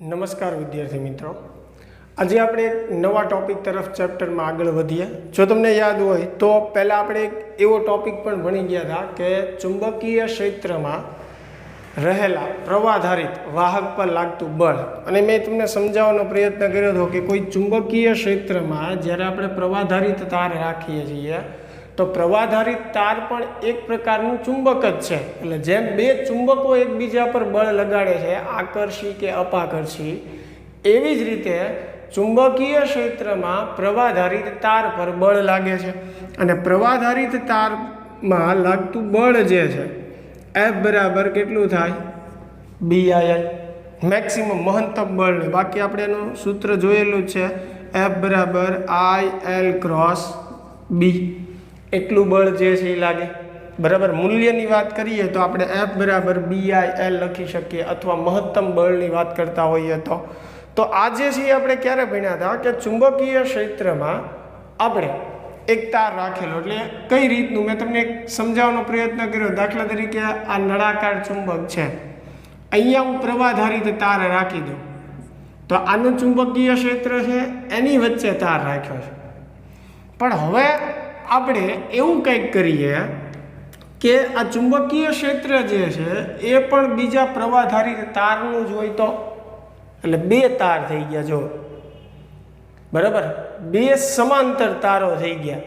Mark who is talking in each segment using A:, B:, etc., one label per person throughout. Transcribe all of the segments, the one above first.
A: નમસ્કાર વિદ્યાર્થી મિત્રો, આજે આપણે એક નવા ટોપિક તરફ ચેપ્ટરમાં આગળ વધીએ. જો તમને યાદ હોય તો પહેલાં આપણે એક એવો ટોપિક પણ ભણી ગયા હતા કે ચુંબકીય ક્ષેત્રમાં રહેલા પ્રવાધારિત વાહક પર લાગતું બળ, અને મેં તમને સમજાવવાનો પ્રયત્ન કર્યો હતો કે કોઈ ચુંબકીય ક્ષેત્રમાં જ્યારે આપણે પ્રવાધારિત તાર રાખીએ છીએ તો પ્રવાધારિત તાર પણ એક પ્રકારનું ચુંબક જ છે. એટલે જેમ બે ચુંબકો એકબીજા પર બળ લગાડે છે, આકર્ષી કે અપાકર્ષી, એવી જ રીતે ચુંબકીય ક્ષેત્રમાં પ્રવાધારિત તાર પર બળ લાગે છે. અને પ્રવાધારિત તારમાં લાગતું બળ જે છે F બરાબર કેટલું થાય? BIL, મેક્સિમમ મહત્તમ બળને. બાકી આપણે એનું સૂત્ર જોયેલું જ છે, F બરાબર IL ક્રોસ B. એટલું બળ જે છે એ લાગે. બરાબર, મૂલ્યની વાત કરીએ તો આપણે F બરાબર BIL લખી શકીએ, અથવા મહત્તમ બળની વાત કરતા હોઈએ તો આજે છે આપણે ક્યારે ભણ્યા હતા કે ચુંબકીય ક્ષેત્રમાં આપણે એક તાર રાખેલો, એટલે કઈ રીતનું મેં તમને સમજાવવાનો પ્રયત્ન કર્યો. દાખલા તરીકે આ નળાકાર ચુંબક છે, અહીંયા હું પ્રવાધારિત તાર રાખી દઉં તો આનું ચુંબકીય ક્ષેત્ર છે, એની વચ્ચે તાર રાખ્યો છે. પણ હવે આપણે એવું કંઈક કરીએ કે આ ચુંબકીય ક્ષેત્ર જે છે એ પણ બીજા પ્રવાધારિત તારનું જ હોય તો, એટલે બે તાર થઈ ગયા. જો બરાબર, બે સમાંતર તારો થઈ ગયા.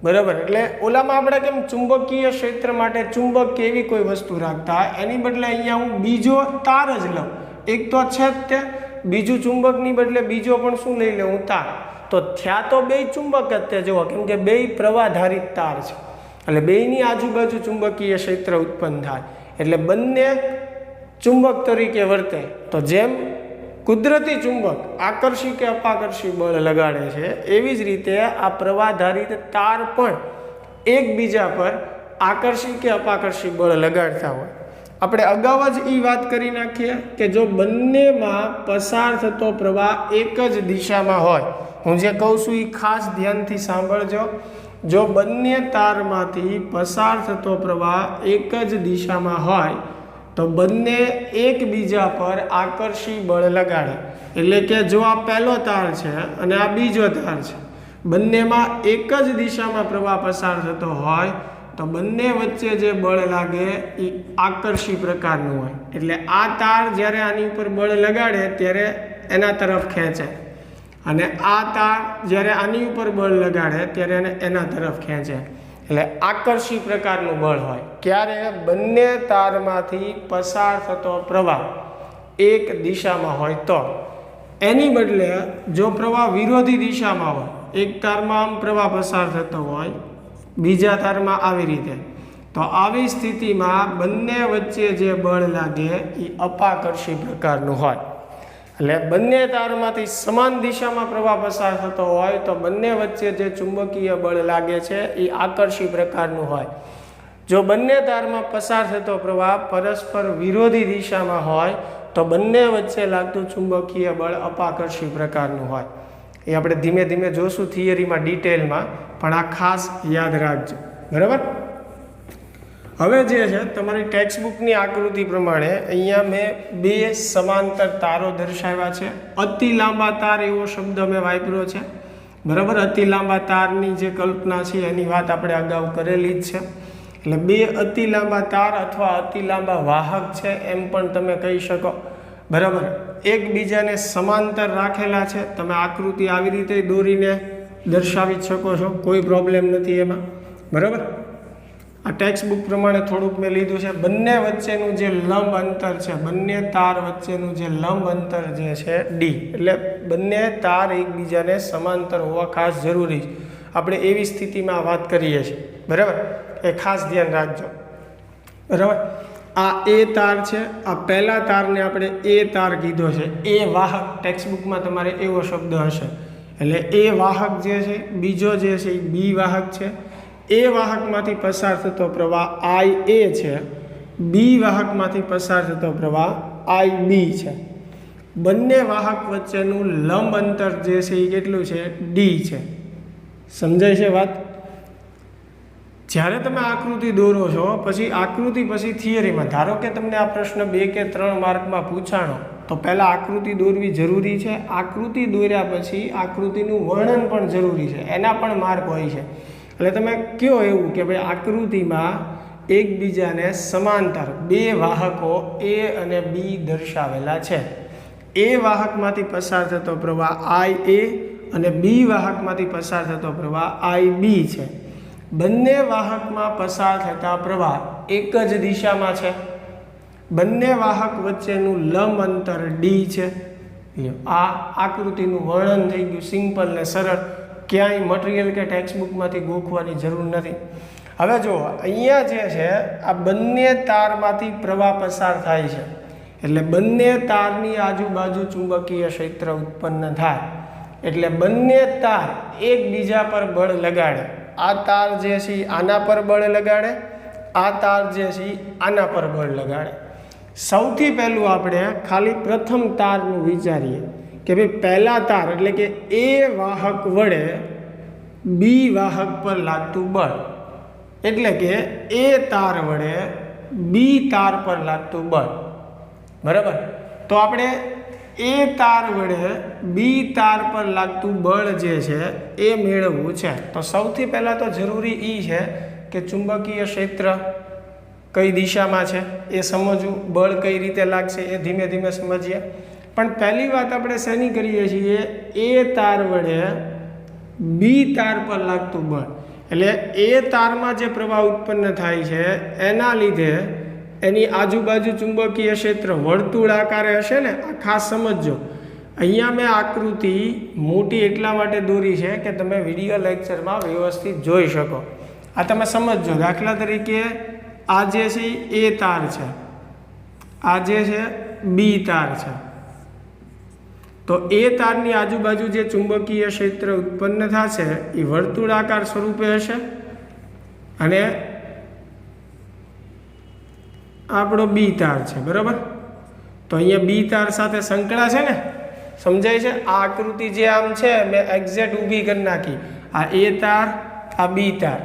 A: બરાબર, એટલે ઓલામાં આપણે કેમ ચુંબકીય ક્ષેત્ર માટે ચુંબક કે એવી કોઈ વસ્તુ રાખતા, એની બદલે અહીંયા હું બીજો તાર જ લઉં. એક તો છે જ તે, બીજું ચુંબકની બદલે બીજો પણ શું લઈ લઉં? તાર. તો થયા તો બે ચુંબક જ તે, જુઓ, કેમ કે બે પ્રવાધારિત તાર છે, એટલે બેની આજુબાજુ ચુંબકીય ક્ષેત્ર ઉત્પન્ન થાય, એટલે બંને ચુંબક તરીકે વર્તે. તો જેમ કુદરતી ચુંબક આકર્ષી કે અપાકર્ષી બળ લગાડે છે, એવી જ રીતે આ પ્રવાધારિત તાર પણ એકબીજા પર આકર્ષી કે અપાકર્ષી બળ લગાડતા હોય. આપણે અગાઉ જ એ વાત કરી નાખીએ કે જો બંનેમાં પસાર થતો પ્રવાહ એક જ દિશામાં હોય, હું જે કહું છું એ ખાસ ધ્યાનથી સાંભળજો. જો બંને તારમાંથી પસાર થતો પ્રવાહ એક જ દિશામાં હોય તો બંને એકબીજા પર આકર્ષી બળ લગાડે. એટલે કે જો આ પહેલો તાર છે અને આ બીજો તાર છે, બંનેમાં એક જ દિશામાં પ્રવાહ પસાર થતો હોય તો બંને વચ્ચે જે બળ લાગે એ આકર્ષી પ્રકારનું હોય. એટલે આ તાર જ્યારે આની ઉપર બળ લગાડે ત્યારે એના તરફ ખેંચે, અને આ તાર જ્યારે આની ઉપર બળ લગાડે ત્યારે એને એના તરફ ખેંચે. એટલે આકર્ષી પ્રકારનું બળ હોય. ક્યારે? બંને તારમાંથી પસાર થતો પ્રવાહ એક દિશામાં હોય તો. એની બદલે જો પ્રવાહ વિરોધી દિશામાં હોય, એક તારમાં આમ પ્રવાહ પસાર થતો હોય, બીજા તારમાં આવી રીતે, તો આવી સ્થિતિમાં બંને વચ્ચે જે બળ લાગે એ અપાકર્ષી પ્રકારનું હોય. એટલે બંને તારમાંથી સમાન દિશામાં પ્રવાહ પસાર થતો હોય તો બંને વચ્ચે જે ચુંબકીય બળ લાગે છે એ આકર્ષી પ્રકારનું હોય. જો બંને તારમાં પસાર થતો પ્રવાહ પરસ્પર વિરોધી દિશામાં હોય તો બંને વચ્ચે લાગતું ચુંબકીય બળ અપાકર્ષી પ્રકારનું હોય. એ આપણે ધીમે ધીમે જોશું થિયરીમાં, ડિટેલમાં, પણ આ ખાસ યાદ રાખજો. બરાબર, હવે જે છે તમારી ટેક્સ્ટબુકની આકૃતિ પ્રમાણે અહીંયા મેં બે સમાંતર તારો દર્શાવ્યા છે. અતિ લાંબા તાર એવો શબ્દ મેં વાપર્યો છે. બરાબર, અતિ લાંબા તારની જે કલ્પના છે એની વાત આપણે અગાઉ કરેલી જ છે. એટલે બે અતિ લાંબા તાર અથવા અતિ લાંબા વાહક છે એમ પણ તમે કહી શકો. બરાબર, એકબીજાને સમાંતર રાખેલા છે. તમે આકૃતિ આવી રીતે દોરીને દર્શાવી જ શકો છો, કોઈ પ્રોબ્લેમ નથી એમાં. બરાબર, આ ટેક્સ્ટ બુક પ્રમાણે થોડુંક મેં લીધું છે. બંને વચ્ચેનું જે લંબ અંતર છે, બંને તાર વચ્ચેનું જે લંબ અંતર જે છે D, એટલે બંને તાર એકબીજાને સમાંતર હોવા ખાસ જરૂરી છે. આપણે એવી સ્થિતિમાં વાત કરીએ છીએ. બરાબર, એ ખાસ ધ્યાન રાખજો. બરાબર, આ એ તાર છે, આ પહેલા તારને આપણે એ તાર કીધો છે. એ વાહક ટેક્સ્ટબુકમાં તમારે એવો શબ્દ હશે. એટલે એ વાહક જે છે, બીજો જે છે એ બી વાહક છે. એ વાહકમાંથી પસાર થતો પ્રવાહ IA છે, બી વાહકમાંથી પસાર થતો પ્રવાહ IB છે. બંને વાહક વચ્ચેનું લંબ અંતર જે છે એ કેટલું છે? D છે. સમજાય છે વાત? જ્યારે તમે આકૃતિ દોરો છો પછી આકૃતિ પછી થિયરીમાં, ધારો કે તમને આ પ્રશ્ન 2 કે 3 માર્કમાં પૂછાણો તો પહેલાં આકૃતિ દોરવી જરૂરી છે. આકૃતિ દોર્યા પછી આકૃતિનું વર્ણન પણ જરૂરી છે, એના પણ માર્ક હોય છે. એટલે તમે કહો એવું કે ભાઈ આકૃતિમાં એકબીજાને સમાંતર બે વાહકો એ અને બી દર્શાવેલા છે. એ વાહકમાંથી પસાર થતો પ્રવાહ આઈ એ અને બી વાહકમાંથી પસાર થતો પ્રવાહ આઈ બી છે. બંને વાહકમાં પસાર થતા પ્રવાહ એક જ દિશામાં છે. બંને વાહક વચ્ચેનું લંબ અંતર ડી છે. આ આકૃતિનું વર્ણન થઈ ગયું, સિમ્પલ ને સરળ, ક્યાંય મટીરિયલ કે ટેક્સ્ટબુકમાંથી ગોખવાની જરૂર નથી. હવે જુઓ અહીંયા જે છે આ બંને તારમાંથી પ્રવાહ પસાર થાય છે, એટલે બંને તારની આજુબાજુ ચુંબકીય ક્ષેત્ર ઉત્પન્ન થાય. એટલે બંને તાર એકબીજા પર બળ લગાડે. આ તાર જે છે આના પર બળ લગાડે, આ તાર જે છે આના પર બળ લગાડે. સૌથી પહેલું આપણે ખાલી પ્રથમ તારનું વિચારીએ કે ભાઈ પહેલા તાર એટલે કે એ વાહક વડે બી વાહક પર લાગતું બળ, એટલે કે એ તાર વડે બી તાર પર લાગતું બળ. બરાબર, તો આપણે એ તાર વડે બી તાર પર લાગતું બળ જે છે એ મેળવવું છે. તો સૌથી પહેલાં તો જરૂરી એ છે કે ચુંબકીય ક્ષેત્ર કઈ દિશામાં છે એ સમજવું, બળ કઈ રીતે લાગશે એ ધીમે ધીમે સમજીએ. પણ પહેલી વાત આપણે શેની કરીએ છીએ, એ તાર વડે બી તાર પર લાગતું બળ, એટલે એ તારમાં જે પ્રવાહ ઉત્પન્ન થાય છે એના લીધે એની આજુબાજુ ચુંબકીય ક્ષેત્ર વર્તુળાકારે હશે ને. આ ખાસ સમજજો. અહીંયા મેં આકૃતિ મોટી એટલા માટે દોરી છે કે તમે વિડીયો લેક્ચરમાં વ્યવસ્થિત જોઈ શકો. આ તમે સમજજો. દાખલા તરીકે આ જે છે એ તાર છે, આ જે છે બી તાર છે. તો એ તારની આજુબાજુ જે ચુંબકીય ક્ષેત્ર ઉત્પન્ન થશે એ વર્તુળાકાર સ્વરૂપે હશે, અને આપણો બી તાર છે. બરાબર, તો અહીંયા બી તાર સાથે સંકળા છે ને, સમજાય છે. આ આકૃતિ જે આમ છે મેં એક્ઝેક્ટ ઊભી કરી નાખી. આ એ તાર, આ બી તાર.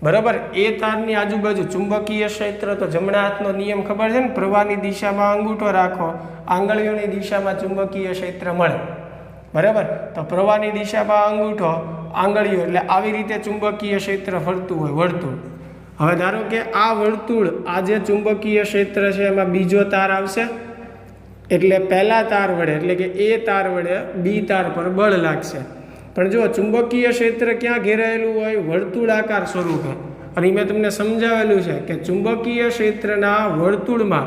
A: બરાબર, એ તારની આજુબાજુ ચુંબકીય ક્ષેત્ર, તો જમણા હાથનો નિયમ ખબર છે ને, પ્રવાહની દિશામાં અંગૂઠો રાખો, આંગળીઓની દિશામાં ચુંબકીય ક્ષેત્ર મળે. બરાબર, તો પ્રવાહની દિશામાં અંગૂઠો, આંગળીઓ, એટલે આવી રીતે ચુંબકીય ક્ષેત્ર ફરતું હોય, વર્તુળ. હવે ધારો કે આ વર્તુળ, આ જે ચુંબકીય ક્ષેત્ર છે એમાં બીજો તાર આવશે, એટલે પહેલા તાર વડે એટલે કે એ તાર વડે બી તાર પર બળ લાગશે. પણ જો ચુંબકીય ક્ષેત્ર ક્યાં ઘેરાયેલું હોય, વર્તુળાકાર સ્વરૂપે. અને મેં તમને સમજાવેલું છે કે ચુંબકીય ક્ષેત્રના વર્તુળમાં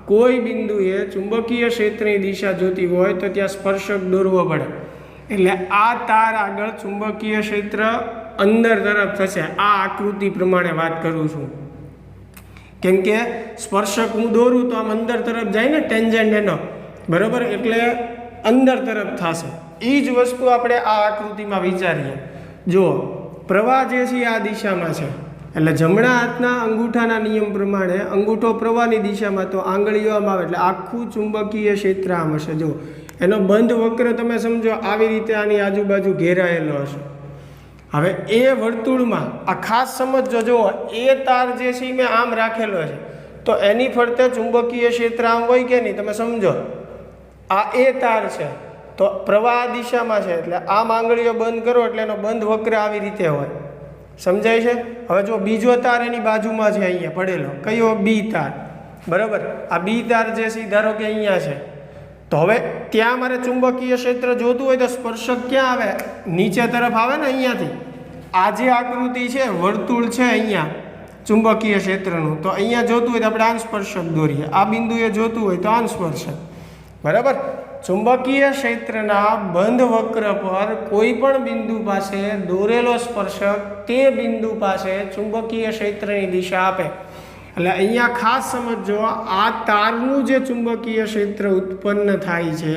A: કોઈ બિંદુએ ચુંબકીય ક્ષેત્રની દિશા જોતી હોય તો ત્યાં સ્પર્શક દોરવો પડે. એટલે આ તાર આગળ ચુંબકીય ક્ષેત્ર અંદર તરફ થશે. આ આકૃતિ પ્રમાણે વાત કરું છું, કેમ કે સ્પર્શક હું દોરું તો આમ અંદર તરફ જાય ને, ટેન્જન્ટ એનો. બરાબર, એટલે અંદર તરફ થશે. એ જ વસ્તુ આપણે આ આકૃતિમાં વિચારીએ. જુઓ, પ્રવાહ જે છે આ દિશામાં છે, એટલે જમણા હાથના અંગૂઠાના નિયમ પ્રમાણે અંગૂઠો પ્રવાહની દિશામાં, તો આંગળીઓ આમ આવે એટલે આખું ચુંબકીય ક્ષેત્ર આમ હશે. જો એનો બંધ વક્ર તમે સમજો, આવી રીતે આની આજુબાજુ ઘેરાયેલો હશે. હવે એ વર્તુળમાં આ ખાસ સમજો. જુઓ, એ તાર જે છે મેં આમ રાખેલો છે, તો એની ફરતે ચુંબકીય ક્ષેત્ર આમ હોય કે નહીં, તમે સમજો. આ એ તાર છે, તો પ્રવાહ દિશામાં છે, એટલે આમ આંગળીઓ બંધ કરો એટલે એનો બંધ વક્ર આવી રીતે હોય. સમજાય છે? હવે જો બીજો તાર એની બાજુમાં છે, અહીંયા પડેલો, કયો? બી તાર. બરાબર, આ બી તાર જે છે ધારો કે અહીંયા છે, તો હવે ત્યાં મારે ચુંબકીય ક્ષેત્ર જોતું હોય તો સ્પર્શક ક્યાં આવે? નીચે તરફ આવે ને, અહીંયાથી. આ જે આકૃતિ છે, વર્તુળ છે અહીંયા ચુંબકીય ક્ષેત્રનું, તો અહીંયા જોતું હોય તો આપણે આન સ્પર્શક દોરીએ. આ બિંદુએ જોતું હોય તો આન સ્પર્શક. બરાબર, ચુંબકીય ક્ષેત્રના બંધ વક્ર પર કોઈ પણ બિંદુ પાસે દોરેલો સ્પર્શક તે બિંદુ પાસે ચુંબકીય ક્ષેત્રની દિશા આપે. એટલે અહીંયા ખાસ સમજો, આ તારનું જે ચુંબકીય ક્ષેત્ર ઉત્પન્ન થાય છે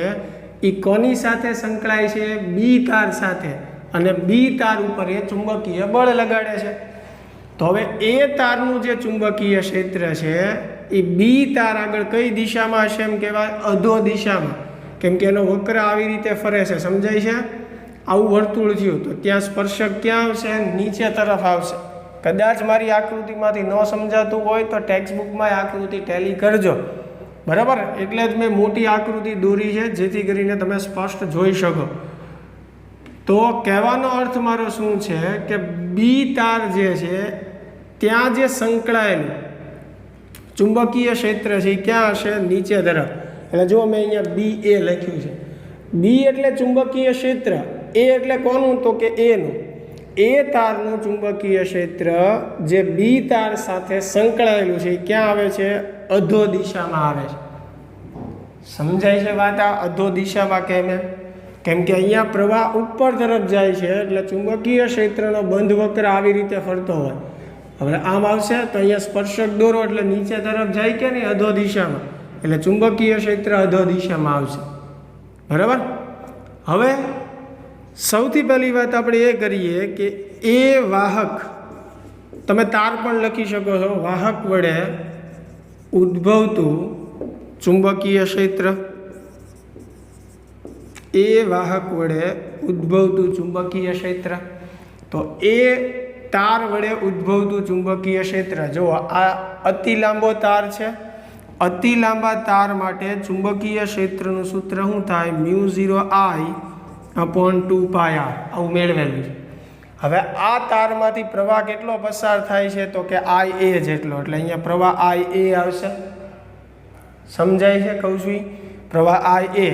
A: એ કોની સાથે સંકળાય છે? બી તાર સાથે. અને બી તાર ઉપર એ ચુંબકીય બળ લગાડે છે. તો હવે એ તારનું જે ચુંબકીય ક્ષેત્ર છે એ બી તાર આગળ કઈ દિશામાં હશે? એમ કહેવાય અધો દિશામાં, કેમ કે એનો વક્ર આવી રીતે ફરે છે. સમજાય છે? આવું વર્તુળ થયું તો ત્યાં સ્પર્શક ક્યાં આવશે? નીચે તરફ આવશે. કદાચ મારી આકૃતિમાંથી ન સમજાતું હોય તો ટેક્સ્ટબુકમાં આકૃતિ ટેલી કરજો. બરાબર, એટલે જ મેં મોટી આકૃતિ દોરી છે જેથી કરીને તમે સ્પષ્ટ જોઈ શકો. તો કહેવાનો અર્થ મારો શું છે કે બી તાર જે છે ત્યાં જે સંકળાયેલું ચુંબકીય ક્ષેત્ર છે એ ક્યાં હશે? નીચે તરફ. એટલે જો મેં અહીંયા બી એ લખ્યું છે. બી એટલે ચુંબકીય ક્ષેત્ર, એ એટલે કોનું? તો કે એનું. એ તારનું ચુંબકીય ક્ષેત્ર જે બી તાર સાથે સંકળાયેલું છે એ ક્યાં આવે છે? અધો દિશામાં આવે છે. સમજાય છે વાત? આ અધો દિશામાં કેમ કે અહીંયા પ્રવાહ ઉપર તરફ જાય છે એટલે ચુંબકીય ક્ષેત્રનો બંધ વક્ર આવી રીતે ફરતો હોય. હવે આમ આવશે તો અહીંયા સ્પર્શક દોરો એટલે નીચે તરફ જાય કે નહીં? અધો દિશામાં. એટલે ચુંબકીય ક્ષેત્ર અધો દિશામાં આવશે. બરાબર. હવે સૌથી પહેલી વાત આપણે એ કરીએ કે એ વાહક, તમે તાર પણ લખી શકો છો, વાહક વડે ઉદ્ભવતું ચુંબકીય ક્ષેત્ર, એ વાહક વડે ઉદ્ભવતું ચુંબકીય ક્ષેત્ર. તો એ તાર વડે ઉદ્ભવતું ચુંબકીય ક્ષેત્ર, જો આ અતિ લાંબો તાર છે. અતિ લાંબા તાર માટે ચુંબકીય ક્ષેત્રનું સૂત્ર શું થાય? μ0I/2πr આવું મેળવેલું છે. હવે આ તારમાંથી પ્રવાહ કેટલો પસાર થાય છે? તો કે IA જેટલો. એટલે અહીંયા પ્રવાહ IA આવશે. સમજાય છે કહું છું? પ્રવાહ IA.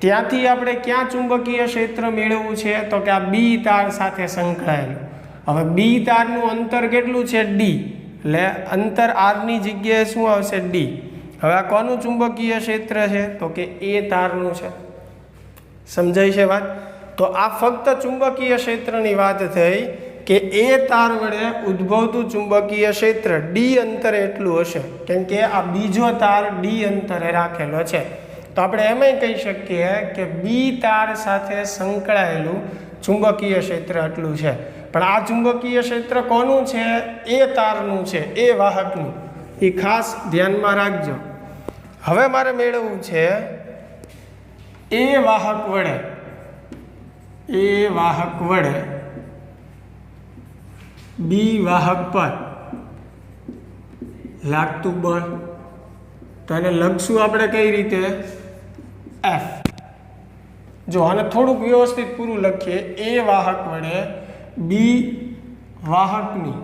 A: ત્યાંથી આપણે ક્યાં ચુંબકીય ક્ષેત્ર મેળવવું છે? તો કે આ બી તાર સાથે સંકળાયેલું. હવે બી તારનું અંતર કેટલું છે? D. એટલે અંતર આરની જગ્યાએ શું આવશે? D. હવે આ કોનું ચુંબકીય ક્ષેત્ર છે? તો કે એ તારનું છે. સમજાય છે વાત? તો આ ફક્ત ચુંબકીય ક્ષેત્રની વાત થઈ કે એ તાર વડે ઉદ્ભવતું ચુંબકીય ક્ષેત્ર ડી અંતરે એટલું હશે, કેમ કે આ બીજો તાર ડી અંતરે રાખેલો છે. તો આપણે એમાંય કહી શકીએ કે બી તાર સાથે સંકળાયેલું ચુંબકીય ક્ષેત્ર આટલું છે. પણ આ ચુંબકીય ક્ષેત્ર કોનું છે? એ તારનું છે, એ વાહકનું. એ ખાસ ધ્યાનમાં રાખજો. હવે મારે મેળવવું છે એ વાહક વડે બી વાહક પર લાગતું બળ. તો એને લખશું આપણે કઈ રીતે? F. જો આને થોડુંક વ્યવસ્થિત પૂરું લખીએ. એ વાહક વડે બી વાહકની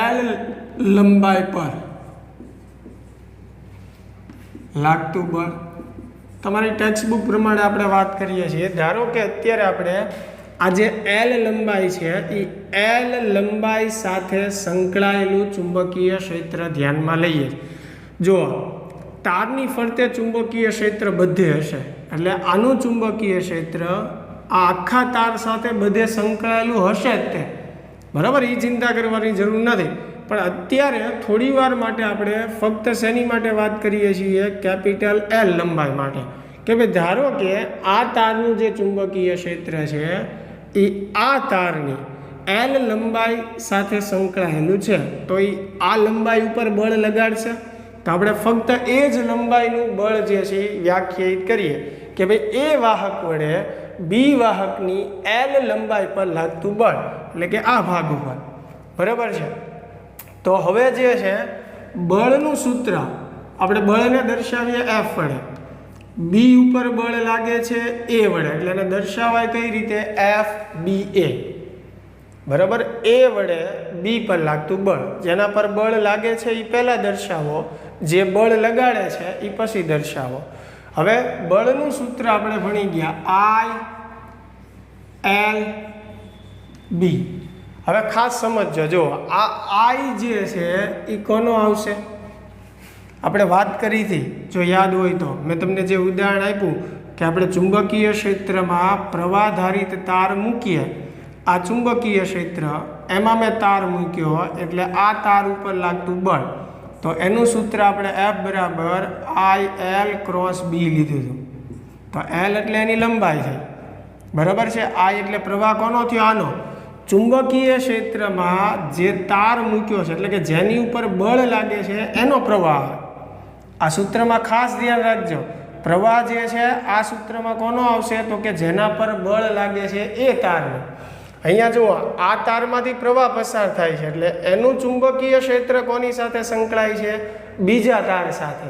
A: L લંબાઈ પર લાગતું બળ. તમારી ટેક્સ્ટ બુક પ્રમાણે આપણે વાત કરીએ છીએ. ધારો કે અત્યારે આપણે આ જે L લંબાઈ છે એ L લંબાઈ સાથે સંકળાયેલું ચુંબકીય ક્ષેત્ર ધ્યાનમાં લઈએ. જો તારની ફરતે ચુંબકીય ક્ષેત્ર બધે હશે, એટલે આનું ચુંબકીય ક્ષેત્ર આ આખા તાર સાથે બધે સંકળાયેલું હશે જ તે. બરાબર, એ ચિંતા કરવાની જરૂર નથી. પણ અત્યારે થોડી વાર માટે આપણે ફક્ત શેની માટે વાત કરીએ છીએ? કેપિટલ L લંબાઈ માટે. કે ભાઈ ધારો કે આ તારનું જે ચુંબકીય ક્ષેત્ર છે એ આ તારની L લંબાઈ સાથે સંકળાયેલું છે. તો એ આ લંબાઈ ઉપર બળ લગાડશે. તો આપણે ફક્ત એ જ લંબાઈનું બળ જે છે એ વ્યાખ્યાયિત કરીએ કે ભાઈ એ વાહક વડે બી વાહકની L લંબાઈ પર લાગતું બળ, એટલે કે આ ભાગ ઉપર. બરાબર છે. તો હવે જે છે બળનું સૂત્ર આપણે બળને દર્શાવીએ F વડે. બી ઉપર બળ લાગે છે એ વડે, એટલે એને દર્શાવાય કઈ રીતે? FBA. બરાબર, એ વડે બી પર લાગતું બળ. જેના પર બળ લાગે છે એ પહેલાં દર્શાવો, જે બળ લગાડે છે એ પછી દર્શાવો. હવે બળનું સૂત્ર આપણે ભણી ગયા ILB. હવે ખાસ સમજજો. જો આ I જે છે એ કોનો આવશે? આપણે વાત કરી હતી, જો યાદ હોય તો મેં તમને જે ઉદાહરણ આપ્યું કે આપણે ચુંબકીય ક્ષેત્રમાં પ્રવાહધારિત તાર મૂકીએ. આ ચુંબકીય ક્ષેત્ર એમાં મેં તાર મૂક્યો એટલે આ તાર ઉપર લાગતું બળ. તો એનું સૂત્ર આપણે F બરાબર IL×B લીધું હતું. તો L એટલે એની લંબાઈ થઈ. બરાબર છે. I એટલે પ્રવાહ કોનો થયો? આનો. ચુંબકીય ક્ષેત્રમાં જે તાર મૂક્યો છે એટલે કે જેની ઉપર બળ લાગે છે એનો પ્રવાહ. આ સૂત્રમાં ખાસ ધ્યાન રાખજો. પ્રવાહ જે છે આ સૂત્રમાં કોનો આવશે? તો કે જેના પર બળ લાગે છે એ તારનો. અહીંયા જુઓ, આ તારમાંથી પ્રવાહ પસાર થાય છે એટલે એનું ચુંબકીય ક્ષેત્ર કોની સાથે સંકળાય છે? બીજા તાર સાથે.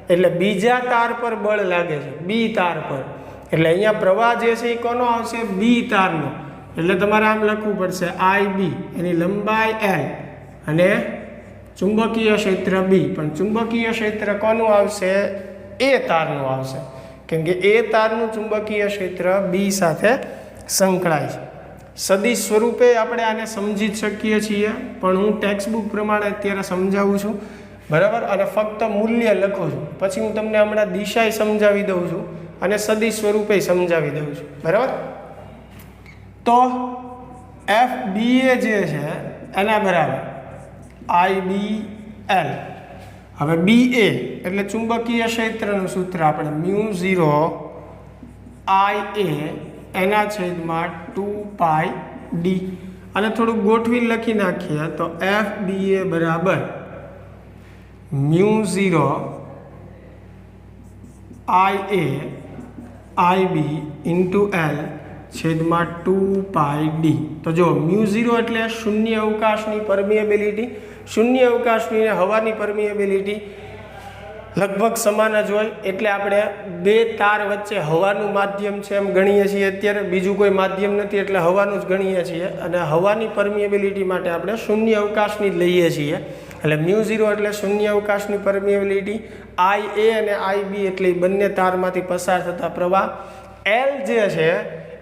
A: એટલે બીજા તાર પર બળ લાગે છે, બી તાર પર. એટલે અહીંયા પ્રવાહ જે છે એ કોનો આવશે? બી તારનો. એટલે તમારે આમ લખવું પડશે આઈ બી, એની લંબાઈ એલ અને ચુંબકીય ક્ષેત્ર બી. પણ ચુંબકીય ક્ષેત્ર કોનું આવશે? એ તારનું આવશે, કેમ કે એ તારનું ચુંબકીય ક્ષેત્ર બી સાથે સંકળાય છે. સદિશ સ્વરૂપે આપણે આને સમજી જ શકીએ છીએ, પણ હું ટેક્સ્ટબુક પ્રમાણે અત્યારે સમજાવું છું, બરાબર. અને ફક્ત મૂલ્ય લખું છું, પછી હું તમને હમણાં દિશાએ સમજાવી દઉં છું અને સદિશ સ્વરૂપે સમજાવી દઉં છું, બરાબર. તો એફ બી એ જે છે એના બરાબર આઈ બી એલ. હવે બી એ એટલે ચુંબકીય ક્ષેત્રનું સૂત્ર આપણે મ્યુ 0 આઈ એ એના છેદમાં 2 π d. અને થોડુંક ગોઠવી લખી નાખીએ તો એફ બી એ બરાબર મ્યુ 0 આઈ એ આઈ બી ઇન્ટુ એલ છેદમાં 2 π d. તો જો મ્યુ 0 એટલે શૂન્ય અવકાશની પરમિએબિલિટી. શૂન્ય અવકાશની હવાની પરમિએબિલિટી લગભગ સમાન જ હોય, એટલે આપણે બે તાર વચ્ચે હવાનું માધ્યમ છે એમ ગણીએ છીએ. અત્યારે બીજું કોઈ માધ્યમ નથી એટલે હવાનું જ ગણીએ છીએ, અને હવાની પરમિએબિલિટી માટે આપણે શૂન્ય અવકાશની જ લઈએ છીએ. એટલે મ્યુ 0 એટલે શૂન્ય અવકાશની પરમિએબિલિટી, આઈ એ અને આઈ બી એટલે બંને તારમાંથી પસાર થતા પ્રવાહ. એલ જે છે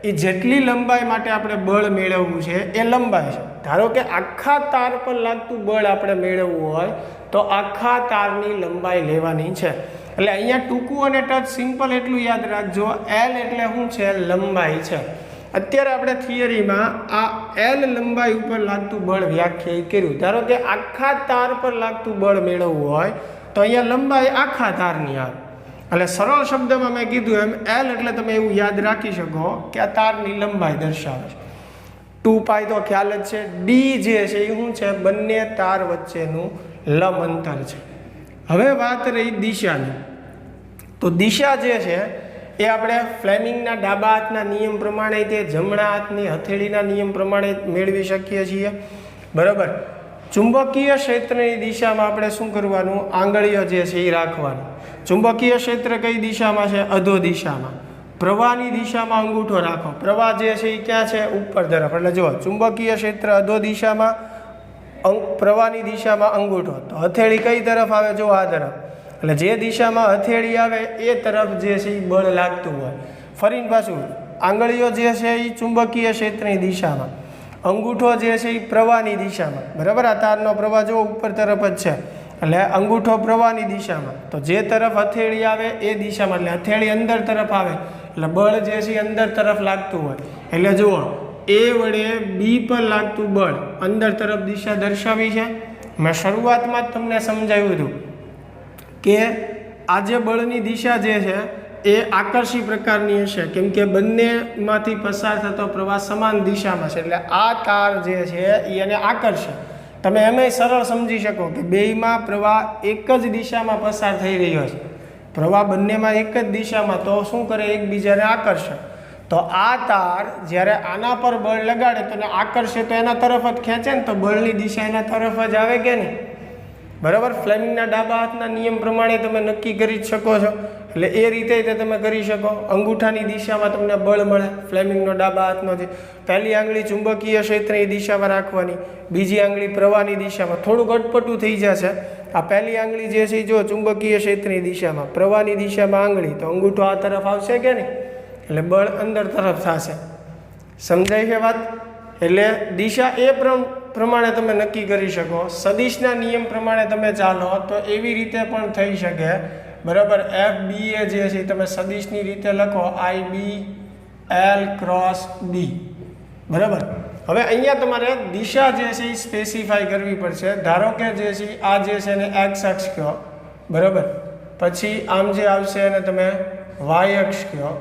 A: એ જેટલી લંબાઈ માટે આપણે બળ મેળવવું છે એ લંબાઈ છે. ધારો કે આખા તાર પર લાગતું બળ આપણે મેળવવું હોય તો આખા તારની લંબાઈ લેવાની છે. એટલે અહીંયા ટૂંકું અને ટચ સિમ્પલ એટલું યાદ રાખજો, એલ એટલે શું છે? લંબાઈ છે. અત્યારે આપણે થિયરીમાં આ એલ લંબાઈ ઉપર લાગતું બળ વ્યાખ્યાયિત કર્યું. ધારો કે આખા તાર પર લાગતું બળ મેળવવું હોય તો અહીંયા લંબાઈ આખા તારની આવે. એટલે સરળ શબ્દમાં મેં કીધું એમ એલ એટલે તમે એવું યાદ રાખી શકો કે આ તારની લંબાઈ દર્શાવે છે. 2 π તો ખ્યાલ જ છે. ડી જે છે એ શું છે? બંને તાર વચ્ચેનું લંબ અંતર છે. હવે વાત રહી દિશાની. તો દિશા જે છે એ આપણે ફ્લેમિંગના ડાબા હાથના નિયમ પ્રમાણે તે જમણા હાથની હથેળીના નિયમ પ્રમાણે મેળવી શકીએ છીએ, બરાબર. ચુંબકીય ક્ષેત્રની દિશામાં આપણે શું કરવાનું? આંગળીઓ જે છે એ રાખવાની. ચુંબકીય ક્ષેત્ર કઈ દિશામાં છે? અધો દિશામાં. પ્રવાહની દિશામાં અંગૂઠો રાખો. પ્રવાહ જે છે એ ક્યાં છે? ઉપર તરફ. એટલે જુઓ, ચુંબકીય ક્ષેત્ર અધો દિશામાં, પ્રવાહની દિશામાં અંગૂઠો. તો હથેળી કઈ તરફ આવે? જો આ તરફ. એટલે જે દિશામાં હથેળી આવે એ તરફ જે છે એ બળ લાગતું હોય. ફરીને પાછું આંગળીઓ જે છે એ ચુંબકીય ક્ષેત્રની દિશામાં, અંગૂઠો જે છે એ પ્રવાહની દિશામાં, બરાબર. આ તારનો પ્રવાહ જો ઉપર તરફ જ છે એટલે અંગૂઠો પ્રવાહની દિશામાં. તો જે તરફ હથેળી આવે એ દિશામાં, એટલે હથેળી અંદર તરફ આવે એટલે બળ જે છે એ અંદર તરફ લાગતું હોય. એટલે જુઓ, એ વડે બી પર લાગતું બળ અંદર તરફ દિશા દર્શાવી છે. મેં શરૂઆતમાં જ તમને સમજાવ્યું હતું કે આ જે બળની દિશા જે છે એ આકર્ષી પ્રકારની હશે, કેમ કે બંનેમાંથી પસાર થતો પ્રવાહ સમાન દિશામાં છે. એટલે આ તાર જે છે એ એને આકર્ષે. તમે એમાંય સરળ સમજી શકો કે બેયમાં પ્રવાહ એક જ દિશામાં પસાર થઈ રહ્યો છે. પ્રવાહ બંનેમાં એક જ દિશામાં, તો શું કરે? એકબીજાને આકર્ષે. તો આ તાર જ્યારે આના પર બળ લગાડે તો એને આકર્ષે તો એના તરફ જ ખેંચે ને, તો બળની દિશા એના તરફ જ આવે કે નહીં? બરાબર. ફ્લેમિંગના ડાબા હાથના નિયમ પ્રમાણે તમે નક્કી કરી જ શકો છો. એટલે એ રીતે તમે કરી શકો. અંગૂઠાની દિશામાં તમને બળ મળે. ફ્લેમિંગનો ડાબા હાથનો છે. પહેલી આંગળી ચુંબકીય ક્ષેત્રની દિશામાં રાખવાની, બીજી આંગળી પ્રવાહની દિશામાં. થોડુંક અટપટું થઈ જશે. આ પહેલી આંગળી જે છે જો ચુંબકીય ક્ષેત્રની દિશામાં, પ્રવાહની દિશામાં આંગળી, તો અંગૂઠો આ તરફ આવશે કે નહીં? એટલે બળ અંદર તરફ થશે. સમજાય છે વાત? એટલે દિશા એ પ્રમાણે તમે નક્કી કરી શકો. સદિશના નિયમ પ્રમાણે તમે ચાલો તો એવી રીતે પણ થઈ શકે, બરાબર. એફ બી એ જે છે તમે સદિશની રીતે લખો આઈ બી એલ ક્રોસ બી, બરાબર. હવે અહીંયા તમારે દિશા જે છે એ સ્પેસિફાઈ કરવી પડશે. ધારો કે જે છે આ જે છે એને એક્સ અક્ષ કહો, બરાબર. પછી આમ જે આવશે એને તમે વાય અક્ષ કહો,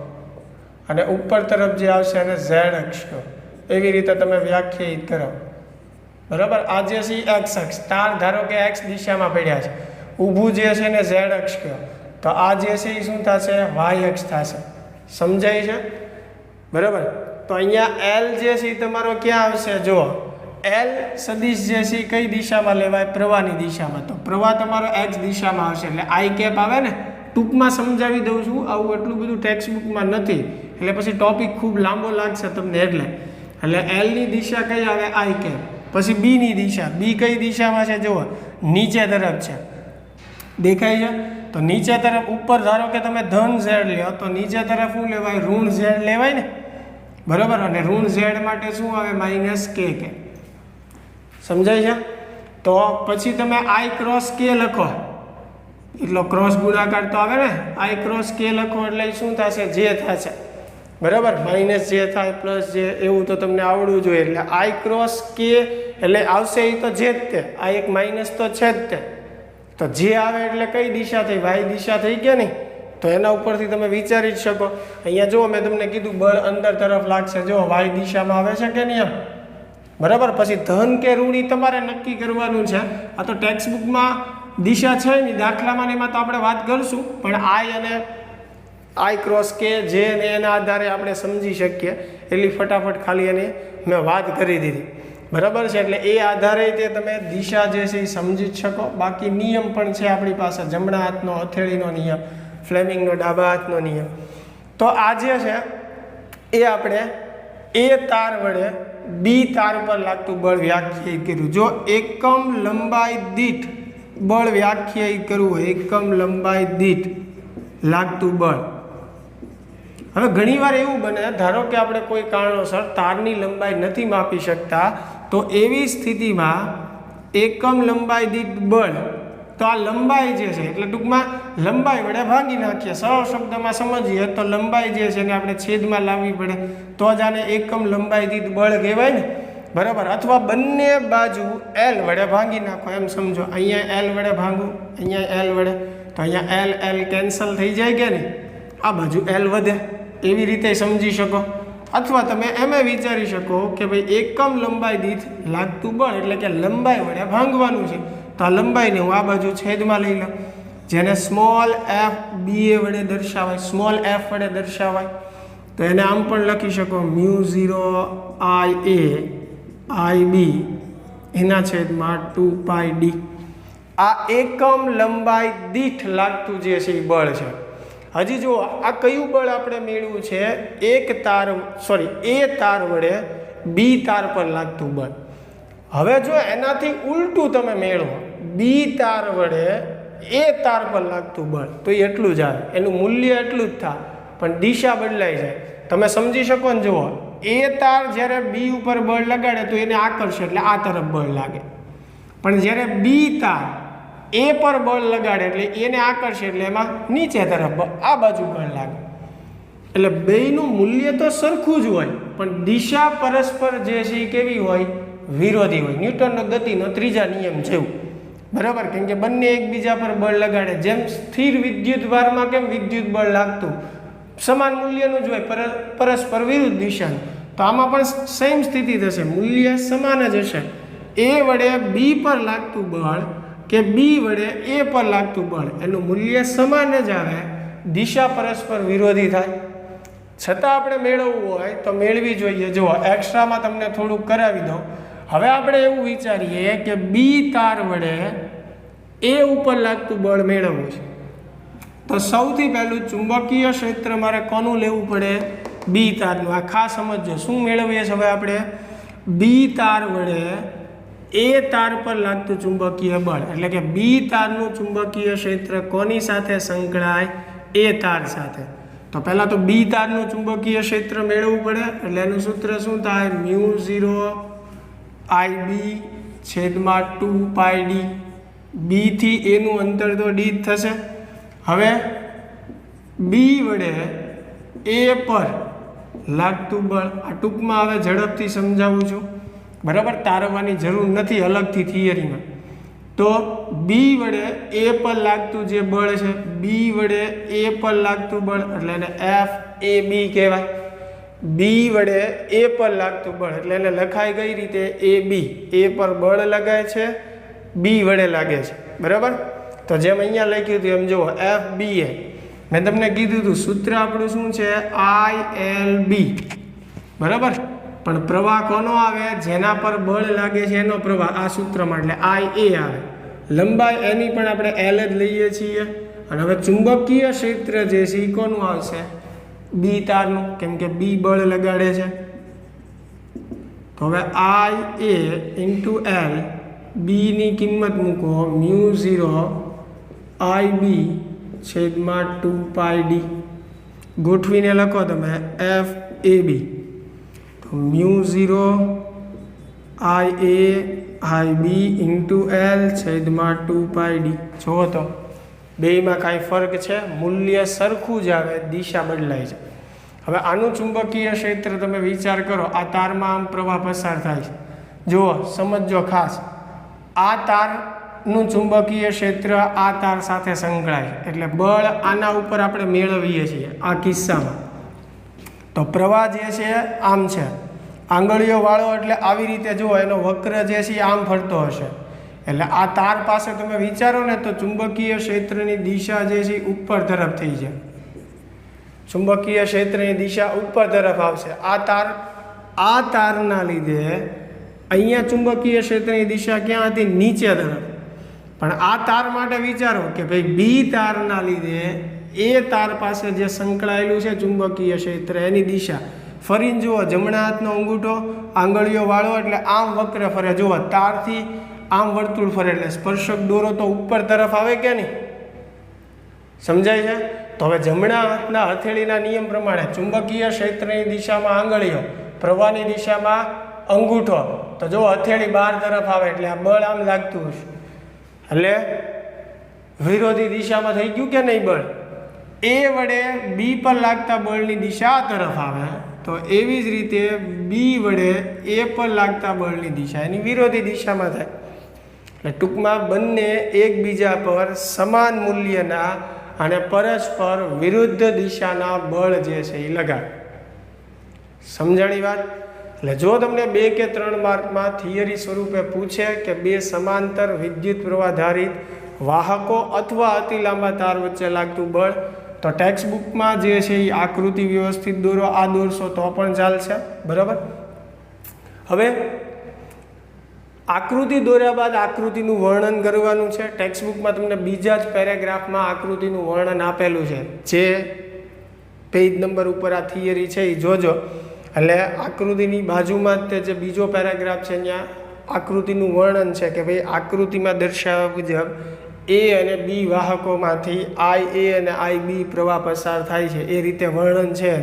A: અને ઉપર તરફ જે આવશે એને ઝેડ અક્ષ કહો. એવી રીતે તમે વ્યાખ્યાયિત કરો, બરાબર. આ જે છે એક્સ અક્ષ, તાર ધારો કે એક્સ દિશામાં પડ્યા છે. ઊભું જે છે ને ઝેડ અક્ષ કહો, તો આ જે છે એ શું થશે? વાય અક્ષ થશે. સમજાય છે? બરાબર. તો અહીંયા એલ જે છે એ તમારો ક્યાં આવશે? જુઓ, એલ સદિશ જે છે એ કઈ દિશામાં લેવાય? પ્રવાહની દિશામાં. તો પ્રવાહ તમારો એક્સ દિશામાં આવશે એટલે આઈ કેપ આવે ને. ટૂંકમાં સમજાવી દઉં છું, આવું એટલું બધું ટેક્સ્ટબુકમાં નથી એટલે પછી ટોપિક ખૂબ લાંબો લાગશે તમને. એટલે એલની દિશા કઈ આવે? I cap. પછી બીની દિશા, બી કઈ દિશામાં છે? જુઓ નીચે તરફ છે, દેખાય છે? તો નીચે તરફ ઉપર ધારો કે તમે ધન ઝેડ લ્યો તો નીચે તરફ શું લેવાય? ઋણ ઝેડ લેવાય ને, બરાબર. અને ઋણ ઝેડ માટે શું આવે? માઇનસ કે. સમજાય છે? તો પછી તમે આઈ ક્રોસ કે લખો, એટલો ક્રોસ ગુણાકાર તો આવે ને. આઈ ક્રોસ કે લખો એટલે શું થશે? જે થશે, બરાબર. માઇનસ જે થાય પ્લસ જે, એવું તો તમને આવડવું જોઈએ. એટલે આઈ ક્રોસ કે એટલે આવશે એ તો જે જ તે, આ એક માઇનસ તો છે જ તે. તો જે આવે એટલે કઈ દિશા થઈ? વાય દિશા થઈ ગયા નહીં? તો એના ઉપરથી તમે વિચારી જ શકો. અહીંયા જુઓ મેં તમને કીધું બળ અંદર તરફ લાગશે, જો વાય દિશામાં આવે છે કે નહીં? બરાબર. પછી ધન કે ઋણ તમારે નક્કી કરવાનું છે. આ તો ટેક્સ્ટબુકમાં દિશા છે નહીં, દાખલામાં એમાં તો આપણે વાત કરશું, પણ આઈ અને આઈ ક્રોસ કે જે ને એના આધારે આપણે સમજી શકીએ એટલી ફટાફટ ખાલી એને મેં વાત કરી દીધી, બરાબર છે. એટલે એ આધારે તે તમે દિશા જે છે એ સમજી જ શકો. બાકી નિયમ પણ છે આપણી પાસે, જમણા હાથનો હથેળીનો નિયમ, ફ્લેમિંગનો ડાબા હાથનો નિયમ. તો આ જે છે એ આપણે એ તાર વડે બી તાર પર લાગતું બળ વ્યાખ્યાયિત કર્યું. જો એકમ લંબાઈ દીઠ બળ વ્યાખ્યાયિત કરવું હોય, એકમ લંબાઈ દીઠ લાગતું બળ. હવે ઘણીવાર એવું બને, ધારો કે આપણે કોઈ કારણોસર તારની લંબાઈ નથી માપી શકતા, તો એવી સ્થિતિમાં એકમ લંબાઈ દીઠ બળ, તો આ લંબાઈ જે છે એટલે ટૂંકમાં લંબાઈ વડે ભાગી નાખીએ. સરળ શબ્દમાં સમજીએ તો લંબાઈ જે છે એને આપણે છેદમાં લાવવી પડે, તો જ આને એકમ લંબાઈ દીઠ બળ કહેવાય ને, બરાબર. અથવા બંને બાજુ એલ વડે ભાગી નાખો, એમ સમજો. અહીંયા એલ વડે ભાગું, અહીંયા એલ વડે, તો અહીંયા એલ એલ કેન્સલ થઈ જાય કે નહીં? આ બાજુ એલ વધે, એવી રીતે સમજી શકો. અથવા તમે એમ વિચારી શકો કે ભાઈ એકમ લંબાઈ દીઠ લાગતું બળ એટલે કે લંબાઈ વડે ભાંગવાનું છે, તો આ લંબાઈને હું આ બાજુ છેદમાં લઈ લઉં, જેને સ્મોલ એફ બી એ વડે દર્શાવાય, સ્મોલ એફ વડે દર્શાવાય. તો એને આમ પણ લખી શકો, μ0 આઈ એ આઈ બી એના છેદમાં 2πd. આ એકમ લંબાઈ દીઠ લાગતું જે છે એ બળ છે. હજી જુઓ આ કયું બળ આપણે મેળવ્યું છે? એ તાર વડે બી તાર પર લાગતું બળ. હવે જો એનાથી ઉલટું તમે મેળવો, બી તાર વડે એ તાર પર લાગતું બળ, તો એટલું જ આવે, એનું મૂલ્ય એટલું જ થાય, પણ દિશા બદલાઈ જાય. તમે સમજી શકો ને? જુઓ એ તાર જ્યારે બી ઉપર બળ લગાડે તો એને આકર્ષે એટલે આ તરફ બળ લાગે, પણ જ્યારે બી તાર એ પર બળ લગાડે એટલે એને આકર્ષે એટલે એમાં નીચે તરફ આ બાજુ બળ લાગે. એટલે બેયનું મૂલ્ય તો સરખું જ હોય, પણ દિશા પરસ્પર જે છે એ કેવી હોય? વિરોધી હોય. ન્યૂટનનો ગતિનો ત્રીજા નિયમ જેવું, બરાબર. કેમ કે બંને એકબીજા પર બળ લગાડે. જેમ સ્થિર વિદ્યુત ભારમાં કેમ વિદ્યુત બળ લાગતું સમાન મૂલ્યનું જ હોય, પરસ્પર વિરુદ્ધ દિશાનું, તો આમાં પણ સેમ સ્થિતિ થશે, મૂલ્ય સમાન જ હશે. એ વડે બી પર લાગતું બળ કે બી વડે એ પર લાગતું બળ, એનું મૂલ્ય સમાન જ આવે, દિશા પરસ્પર વિરોધી થાય. છતાં આપણે મેળવવું હોય તો મેળવી જોઈએ. જુઓ એક્સ્ટ્રામાં તમને થોડુંક કરાવી દઉં. હવે આપણે એવું વિચારીએ કે બી તાર વડે એ ઉપર લાગતું બળ મેળવવું છે, તો સૌથી પહેલું ચુંબકીય ક્ષેત્ર મારે કોનું લેવું પડે? બી તારનું. આ ખાસ સમજજો, શું મેળવીએ છીએ હવે આપણે? બી તાર વડે એ તાર પર લાગતું ચુંબકીય બળ, એટલે કે બી તારનું ચુંબકીય ક્ષેત્ર કોની સાથે સંકળાય? એ તાર સાથે. તો પહેલાં તો બી તારનું ચુંબકીય ક્ષેત્ર મેળવવું પડે, એટલે એનું સૂત્ર શું થાય? μ0 આઈ બી છેદમાં 2πd. બી થી એનું અંતર તો ડી જ થશે. હવે બી વડે એ પર લાગતું બળ, આ ટૂંકમાં હવે ઝડપથી સમજાવું છું, બરાબર. તારવવાની જરૂર નથી અલગથી થિયરીમાં. તો બી વડે એ પર લાગતું જે બળ છે, બી વડે એ પર લાગતું બળ એટલે એને એફ એ બી કહેવાય. બી વડે એ પર લાગતું બળ એટલે એને લખાય કઈ રીતે? એ બી. એ પર બળ લગાય છે, બી વડે લાગે છે, બરાબર. તો જેમ અહીંયા લખ્યું હતું એમ જુઓ, એફ બી એ મેં તમને કીધું હતું સૂત્ર આપણું શું છે? આઈ એલ બી, બરાબર. પણ પ્રવાહ કોનો આવે? જેના પર બળ લાગે છે એનો પ્રવાહ આ સૂત્રમાં, એટલે IA આવે. લંબાઈ એની પણ આપણે L જ લઈએ છીએ. અને હવે ચુંબકીય ક્ષેત્ર જે છે એ કોનું આવશે? B તારનું, કેમ કે B બળ લગાડે છે. તો હવે IA ઇન્ટુ L, B ની કિંમત મૂકો μ0 IB છેદમાં 2πd. ગોઠવીને લખો તમે FAB. તો μ0 IA IB ઇન્ટુ L છેદમાં 2πd. જુઓ તો બેયમાં કાંઈ ફરક છે? મૂલ્ય સરખું જ આવે, દિશા બદલાય છે. હવે આનું ચુંબકીય ક્ષેત્ર તમે વિચાર કરો, આ તારમાં આમ પ્રવાહ પસાર થાય છે. જુઓ, સમજો ખાસ, આ તારનું ચુંબકીય ક્ષેત્ર આ તાર સાથે સંકળાય, એટલે બળ આના ઉપર આપણે મેળવીએ છીએ આ કિસ્સામાં. તો પ્રવાહ જે છે આમ છે, આંગળીઓ વાળો એટલે આવી રીતે જુઓ, એનો વક્ર જે છે આમ ફરતો હશે. એટલે આ તાર પાસે તમે વિચારો ને તો ચુંબકીય ક્ષેત્રની દિશા જે છે ઉપર તરફ થઈ જાય. ચુંબકીય ક્ષેત્રની દિશા ઉપર તરફ આવશે. આ તારના લીધે અહીંયા ચુંબકીય ક્ષેત્રની દિશા ક્યાં હતી? નીચે તરફ. પણ આ તાર માટે વિચારો કે ભાઈ બી તારના લીધે એ તાર પાસે જે સંકળાયેલું છે ચુંબકીય ક્ષેત્ર, એની દિશા ફરીને જુઓ, જમણા હાથનો અંગૂઠો આંગળીઓ વાળો એટલે આમ વક્ર ફરે. જુઓ, તારથી આમ વર્તુળ ફરે એટલે સ્પર્શક દોરો તો ઉપર તરફ આવે કે નહીં? સમજાય છે? તો હવે જમણા હાથના હથેળીના નિયમ પ્રમાણે ચુંબકીય ક્ષેત્રની દિશામાં આંગળીઓ, પ્રવાહની દિશામાં અંગૂઠો, તો જો હથેળી બહાર તરફ આવે એટલે આ બળ આમ લાગતું હશે, એટલે વિરોધી દિશામાં થઈ ગયું કે નહીં બળ? એ વડે બી પર લાગતા બળની દિશા આ તરફ આવે, તો એવી જ રીતે બી વડે એ પર લાગતા બળની દિશા એની વિરોધી દિશામાં થાય. એટલે ટૂંકમાં બંને એકબીજા પર સમાન મૂલ્યના અને પરસ્પર વિરુદ્ધ દિશાના બળ જે છે એ લગાડે. સમજાણી વાત? એટલે જો તમને 2 કે 3 માર્કમાં થિયરી સ્વરૂપે પૂછે કે બે સમાંતર વિદ્યુત પ્રવાહધારિત વાહકો અથવા અતિ લાંબા તાર વચ્ચે લાગતું બળ, તો ટેક્સ્ટ બુકમાં જે છે એ આકૃતિ વ્યવસ્થિત દોરો, આ દોરશો તો પણ ચાલશે. બરાબર? હવે આકૃતિ દોર્યા બાદ આકૃતિનું વર્ણન કરવાનું છે. ટેક્સ્ટ બુકમાં તમને બીજા જ પેરેગ્રાફમાં આકૃતિનું વર્ણન આપેલું છે. જે પેજ નંબર ઉપર આ થિયરી છે એ જોજો. એટલે આકૃતિની બાજુમાં જ તે જે બીજો પેરેગ્રાફ છે ત્યાં આકૃતિનું વર્ણન છે કે ભાઈ આકૃતિમાં દર્શાવ્યા મુજબ એ અને બી વાહકોમાંથી IA અને IB પ્રવાહ પસાર થાય છે, એ રીતે વર્ણન છે.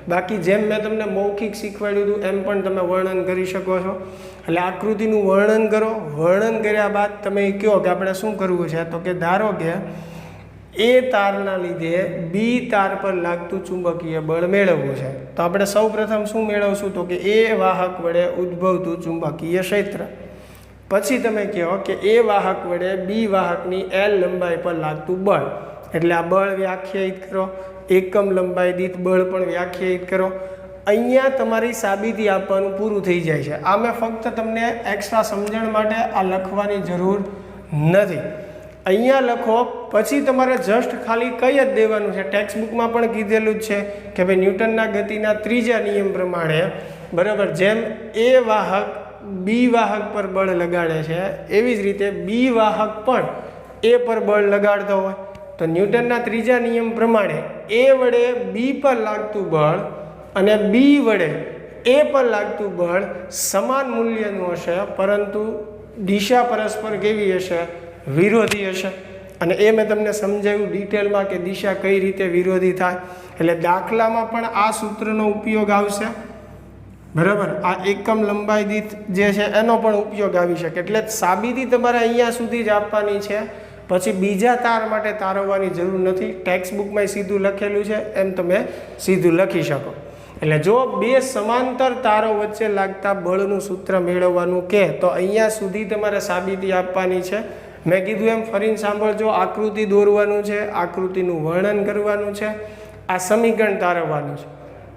A: બાકી જેમ મેં તમને મૌખિક શીખવાડ્યું હતું એમ પણ તમે વર્ણન કરી શકો છો. એટલે આકૃતિનું વર્ણન કરો. વર્ણન કર્યા બાદ તમે કહો કે આપણે શું કરવું છે, તો કે ધારો કે એ તારના લીધે બી તાર પર લાગતું ચુંબકીય બળ મેળવવું છે. તો આપણે સૌ પ્રથમ શું મેળવશું, તો કે એ વાહક વડે ઉદ્ભવતું ચુંબકીય ક્ષેત્ર. પછી તમે કહો કે એ વાહક વડે બી વાહકની L લંબાઈ પર લાગતું બળ, એટલે આ બળ વ્યાખ્યાયિત કરો. એકમ લંબાઈ દીઠ બળ પણ વ્યાખ્યાયિત કરો. અહીંયા તમારી સાબિતી આપવાનું પૂરું થઈ જાય છે. આ મેં ફક્ત તમને એક્સ્ટ્રા સમજણ માટે આ લખવાની જરૂર નથી. અહીંયા લખો, પછી તમારે જસ્ટ ખાલી કહી જ દેવાનું છે. ટેક્સ્ટ બુકમાં પણ કીધેલું જ છે કે ભાઈ ન્યૂટનના ગતિના ત્રીજા નિયમ પ્રમાણે, બરાબર, જેમ એ વાહક બી વાહક પર બળ લગાડે છે એવી જ રીતે બી વાહક પણ એ પર બળ લગાડતો હોય, તો ન્યૂટનના ત્રીજા નિયમ પ્રમાણે એ વડે બી પર લાગતું બળ અને બી વડે એ પર લાગતું બળ સમાન મૂલ્યનું હશે, પરંતુ દિશા પરસ્પર કેવી હશે? વિરોધી હશે. અને એ મેં તમને સમજાવ્યું ડિટેલમાં કે દિશા કઈ રીતે વિરોધી થાય. એટલે દાખલામાં પણ આ સૂત્રનો ઉપયોગ આવશે. બરાબર? આ એકમ લંબાઈ દીઠ જે છે એનો પણ ઉપયોગ આવી શકે. એટલે સાબિતી તમારે અહીંયા સુધી જ આપવાની છે, પછી બીજા તાર માટે તારવવાની જરૂર નથી. ટેક્સ્ટ બુકમાં સીધું લખેલું છે એમ તમે સીધું લખી શકો. એટલે જો બે સમાંતર તારો વચ્ચે લાગતા બળનું સૂત્ર મેળવવાનું કે, તો અહીંયા સુધી તમારે સાબિતી આપવાની છે. મેં કીધું એમ ફરીને સાંભળજો, આકૃતિ દોરવાનું છે, આકૃતિનું વર્ણન કરવાનું છે, આ સમીકરણ તારવવાનું છે.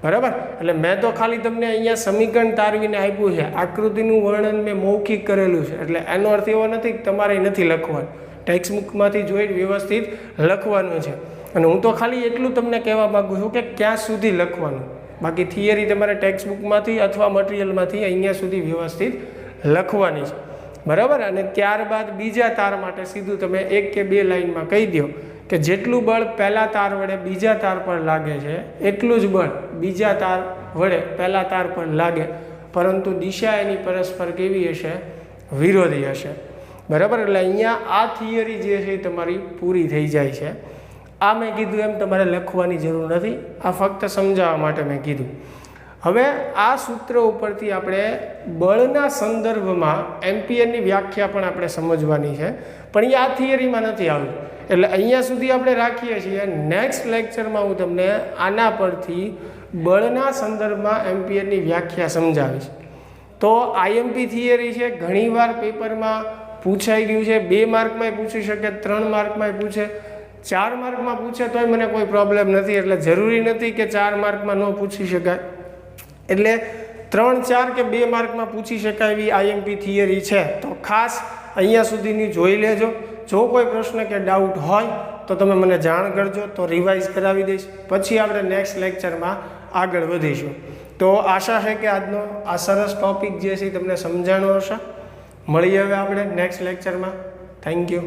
A: બરાબર? એટલે મેં તો ખાલી તમને અહીંયા સમીકરણ તારવીને આપ્યું છે, આકૃતિનું વર્ણન મેં મૌખિક કરેલું છે. એટલે એનો અર્થ એવો નથી કે તમારે નથી લખવાનું, ટેક્સ્ટ બુકમાંથી જોઈને વ્યવસ્થિત લખવાનું છે. અને હું તો ખાલી એટલું તમને કહેવા માગું છું કે ક્યાં સુધી લખવાનું. બાકી થિયરી તમારે ટેક્સ્ટ બુકમાંથી અથવા મટીરિયલમાંથી અહીંયા સુધી વ્યવસ્થિત લખવાની છે, બરાબર. અને ત્યારબાદ બીજા તાર માટે સીધું તમે 1 કે 2 લાઇનમાં કહી દો કે જેટલું બળ પહેલા તાર વડે બીજા તાર પર લાગે છે એટલું જ બળ બીજા તાર વડે પહેલા તાર પર લાગે, પરંતુ દિશા એની પરસ્પર કેવી હશે? વિરોધી હશે, બરાબર. એટલે અહીંયા આ થિયરી જે છે એ તમારી પૂરી થઈ જાય છે. આ મેં કીધું એમ તમારે લખવાની જરૂર નથી, આ ફક્ત સમજાવવા માટે મેં કીધું. હવે આ સૂત્ર ઉપરથી આપણે બળના સંદર્ભમાં એમ્પિયરની વ્યાખ્યા પણ આપણે સમજવાની છે, પણ એ આ થિયરીમાં નથી આવ્યું. એટલે અહીંયા સુધી આપણે રાખીએ છીએ. નેક્સ્ટ લેક્ચરમાં હું તમને આના પરથી બળના સંદર્ભમાં એમ્પિયરની વ્યાખ્યા સમજાવીશ. તો આઈએમપી થિયરી છે, ઘણીવાર પેપરમાં પૂછાઈ ગયું છે. 2 માર્કમાંય પૂછી શકે, 3 માર્કમાંય પૂછે, 4 માર્કમાં પૂછે તોય મને કોઈ પ્રોબ્લેમ નથી. એટલે જરૂરી નથી કે 4 માર્કમાં ન પૂછી શકાય. એટલે 3, 4 કે 2 માર્કમાં પૂછી શકાય એવી આઈએમપી થિયરી છે. તો ખાસ અહીંયા સુધીની જોઈ લેજો. જો કોઈ પ્રશ્ન કે ડાઉટ હોય તો તમે મને જાણ કરજો, તો રિવાઇઝ કરાવી દઈશ. પછી આપણે નેક્સ્ટ લેક્ચરમાં આગળ વધીશું. તો આશા છે કે આજનો આ સરસ ટોપિક જે છે તમને સમજાણો હશે. મળીએ હવે આપણે નેક્સ્ટ લેક્ચરમાં. Thank you.